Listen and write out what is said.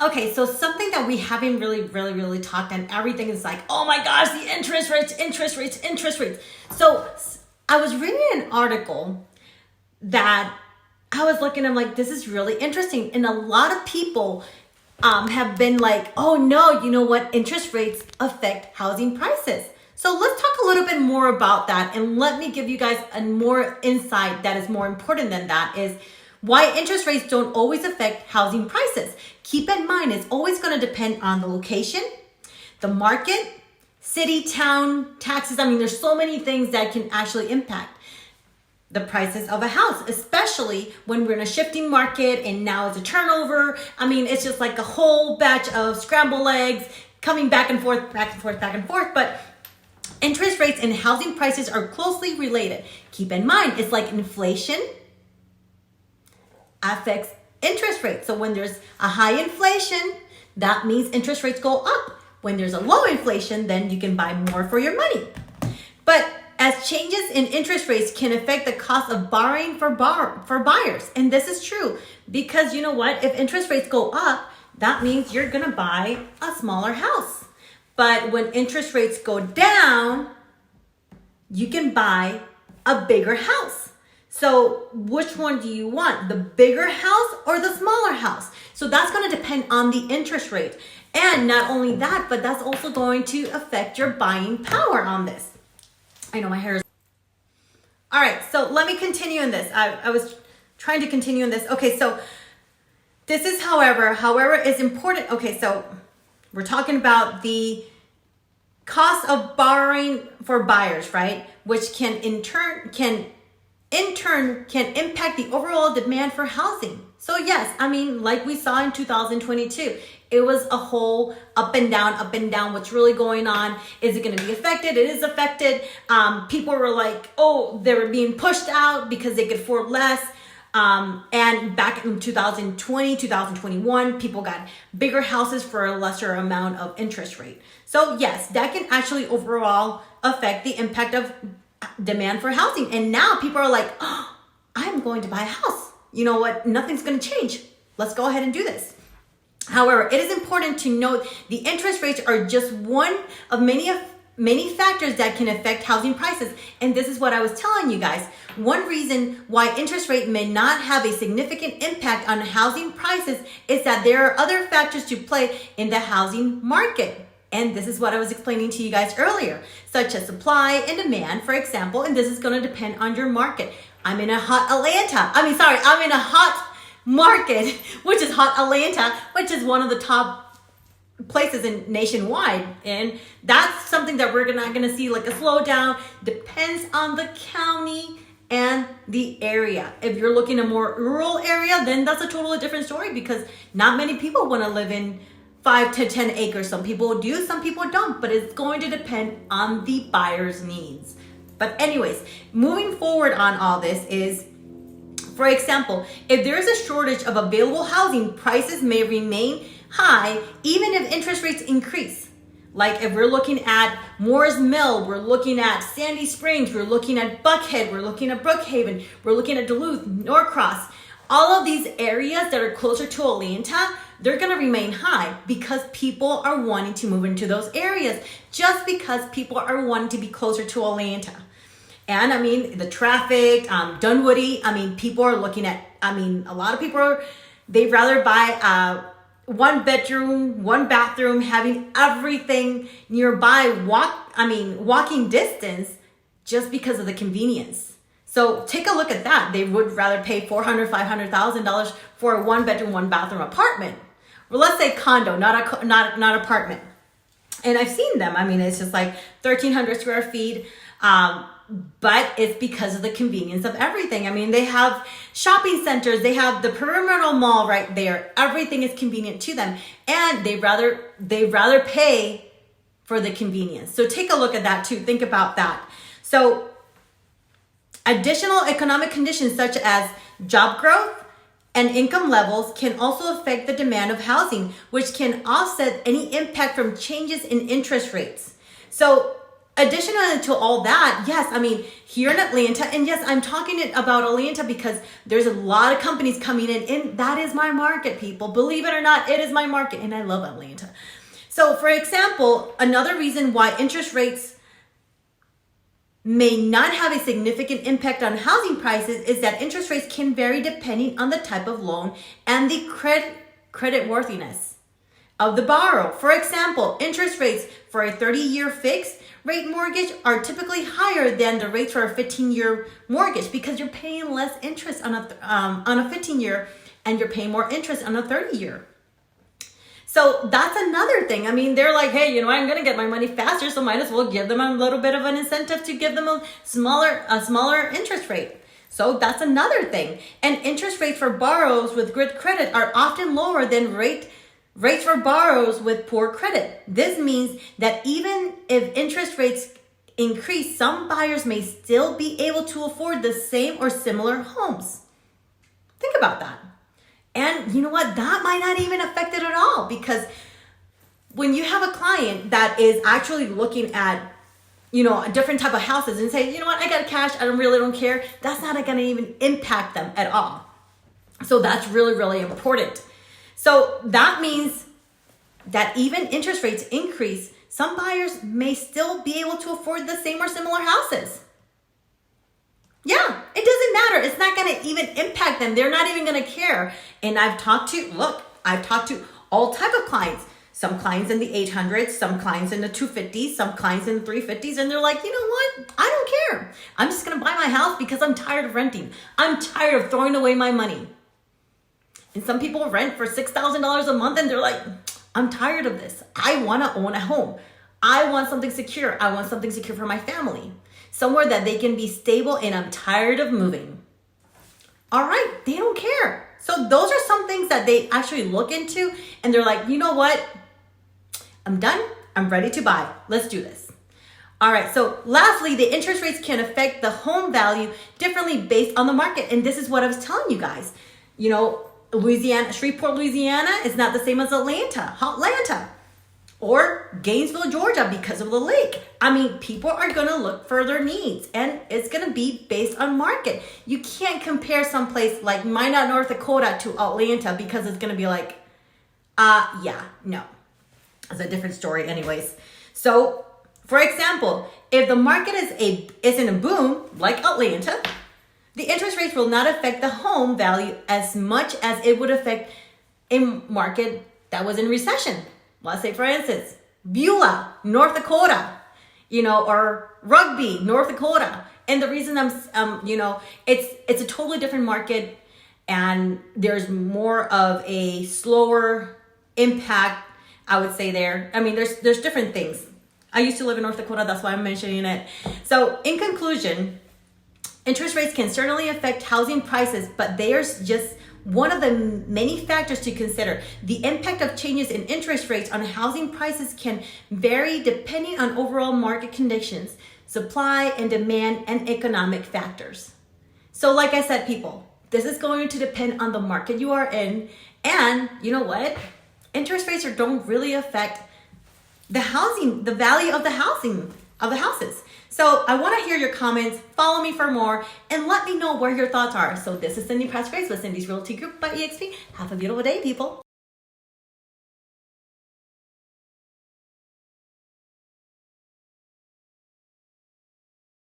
Okay, so something that we haven't really talked, and everything is like, oh my gosh, the interest rates. So I was reading an article that I was looking, I'm like, this is really interesting. And a lot of people have been like, oh no, you know what? Interest rates affect housing prices. So let's talk a little bit more about that. And let me give you guys a more insight that is more important than that, is why interest rates don't always affect housing prices. Keep in mind, it's always going to depend on the location, the market, city, town, taxes. I mean, there's so many things that can actually impact the prices of a house, especially when we're in a shifting market and now it's a turnover. I mean, it's just like a whole batch of scrambled eggs coming back and forth. But interest rates and housing prices are closely related. Keep in mind, it's like inflation affects interest rates. So when there's a high inflation, that means interest rates go up. When there's a low inflation, then you can buy more for your money. But as changes in interest rates can affect the cost of borrowing for buyers. And this is true because you know what? If interest rates go up, that means you're going to buy a smaller house. But when interest rates go down, you can buy a bigger house. So which one do you want? The bigger house or the smaller house? So that's going to depend on the interest rate. And not only that, but that's also going to affect your buying power on this. I know my hair is... All right, so let me continue in this. I was trying to continue in this. Okay, so this is however is important. Okay, so we're talking about the cost of borrowing for buyers, right? Which can in turn impact the overall demand for housing. So yes, I mean, like we saw in 2022, it was a whole up and down. What's really going on? Is it going to be affected? It is affected. People were like, oh, they were being pushed out because they could afford less. And back in 2020, 2021, people got bigger houses for a lesser amount of interest rate. So yes, that can actually overall affect the impact of demand for housing. And now people are like, oh, I'm going to buy a house. You know what? Nothing's going to change. Let's go ahead and do this. However, it is important to note the interest rates are just one of many factors that can affect housing prices. And this is what I was telling you guys. One reason why interest rate may not have a significant impact on housing prices is that there are other factors to play in the housing market. And this is what I was explaining to you guys earlier, such as supply and demand, for example, and this is going to depend on your market. I'm in a hot market, which is hot Atlanta, which is one of the top places in nationwide. And that's something that we're not going to see like a slowdown. Depends on the county and the area. If you're looking at a more rural area, then that's a totally different story because not many people want to live in 5 to 10 acres. Some people do, some people don't, but it's going to depend on the buyer's needs. But anyways, moving forward on all this is, for example, if there is a shortage of available housing, prices may remain high even if interest rates increase. Like if we're looking at Moore's Mill, we're looking at Sandy Springs, we're looking at Buckhead, we're looking at Brookhaven, we're looking at Duluth, Norcross. All of these areas that are closer to Atlanta, they're going to remain high because people are wanting to move into those areas just because people are wanting to be closer to Atlanta. And I mean, the traffic, Dunwoody, I mean, people are looking at, I mean, a lot of people they'd rather buy one bedroom, one bathroom, having everything nearby, walking distance just because of the convenience. So take a look at that. They would rather pay $400,000, $500,000 for a one bedroom, one bathroom apartment. Well, let's say condo, not apartment. And I've seen them. I mean, it's just like 1,300 square feet. But it's because of the convenience of everything. I mean, they have shopping centers, they have the Perimeter Mall right there. Everything is convenient to them, and they rather pay for the convenience. So take a look at that too. Think about that. So additional economic conditions such as job growth and income levels can also affect the demand of housing, which can offset any impact from changes in interest rates. So additionally to all that, yes, I mean, here in Atlanta, and yes, I'm talking about Atlanta because there's a lot of companies coming in, and that is my market, people. Believe it or not, it is my market, and I love Atlanta. So, for example, another reason why interest rates may not have a significant impact on housing prices is that interest rates can vary depending on the type of loan and the credit worthiness of the borrower. For example, interest rates for a 30-year fixed rate mortgage are typically higher than the rates for a 15-year mortgage because you're paying less interest on a 15-year and you're paying more interest on a 30-year. So that's another thing. I mean, they're like, hey, you know, I'm going to get my money faster, so might as well give them a little bit of an incentive to give them a smaller interest rate. So that's another thing. And interest rates for borrowers with good credit are often lower than rates for borrowers with poor credit. This means that even if interest rates increase, some buyers may still be able to afford the same or similar homes. Think about that. And you know what? That might not even affect it at all, because when you have a client that is actually looking at, you know, a different type of houses and say, you know what, I got cash, I really don't care, that's not going to even impact them at all. So that's really, really important. So that means that even interest rates increase, some buyers may still be able to afford the same or similar houses. Yeah, it doesn't matter. It's not going to even impact them. They're not even going to care. And I've talked to all type of clients. Some clients in the 800s, some clients in the 250s, some clients in the 350s. And they're like, you know what? I don't care. I'm just going to buy my house because I'm tired of renting. I'm tired of throwing away my money. And some people rent for $6,000 a month and they're like, I'm tired of this. I want to own a home. I want something secure. I want something secure for my family. Somewhere that they can be stable, and I'm tired of moving. All right, they don't care. So those are some things that they actually look into, and they're like, you know what? I'm done. I'm ready to buy. Let's do this. All right, so lastly, the interest rates can affect the home value differently based on the market. And this is what I was telling you guys. You know, Louisiana, Shreveport, Louisiana is not the same as Atlanta. Or Gainesville, Georgia, because of the lake. I mean, people are going to look for their needs, and it's going to be based on market. You can't compare someplace like Minot, North Dakota to Atlanta, because it's going to be like, no. It's a different story anyways. So, for example, if the market is in a boom, like Atlanta, the interest rates will not affect the home value as much as it would affect a market that was in recession. Let's say, for instance, Beulah, North Dakota, you know, or Rugby, North Dakota. And the reason it's a totally different market, and there's more of a slower impact, I would say there. I mean, there's different things. I used to live in North Dakota, that's why I'm mentioning it. So in conclusion, interest rates can certainly affect housing prices, but there's just one of the many factors to consider. The impact of changes in interest rates on housing prices can vary depending on overall market conditions, supply and demand, and economic factors. So like I said, people, this is going to depend on the market you are in. And you know what? Interest rates don't really affect the value of the houses. So I want to hear your comments. Follow me for more and let me know where your thoughts are. So this is Cindy Press Grace with Cindy's Realty Group by EXP. Have a beautiful day, people.